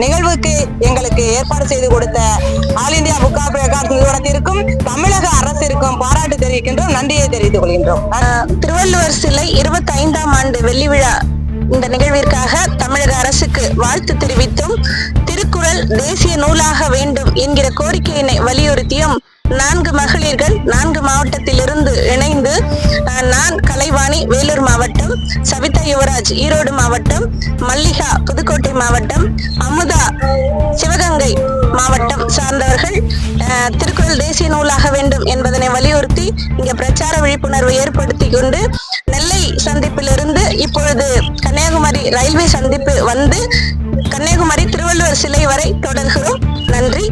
நிகழ்வுக்கு எங்களுக்கு ஏற்பாடு செய்து கொடுத்த all India book of records நிறுவனத்திற்கும் தமிழக அரசிற்கும் பாராட்டு தெரிவிக்கின்றோம், நன்றியை தெரிவித்துக் கொள்கின்றோம். திருவள்ளுவர் சிலை 25ஆம் ஆண்டு வெள்ளி விழா இந்த நிகழ்விற்காக தமிழக அரசுக்கு வாழ்த்து தெரிவித்தும் திருக்குறள் தேசிய நூலாக வேண்டும் என்கிற கோரிக்கையினை வலியுறுத்தியும் 4 மகளிர்கள் 4 மாவட்டத்திலிருந்து இணைந்து நான் கலைவாணி வேலூர் மாவட்டம், சவிதா யுவராஜ் ஈரோடு மாவட்டம், மல்லிகா புதுக்கோட்டை மாவட்டம், அமுதா சிவகங்கை மாவட்டம் சார்ந்தவர்கள் திருக்குறள் தேசிய நூலாக வேண்டும் என்பதனை வலியுறுத்தி இங்க பிரச்சார விழிப்புணர்வு ஏற்படுத்தி கொண்டு நெல்லை சந்திப்பிலிருந்து இப்பொழுது கன்னியாகுமரி ரயில்வே சந்திப்பு வந்து கன்னியாகுமரி திருவள்ளுவர் சிலை வரை தொடர்கிறோம். நன்றி.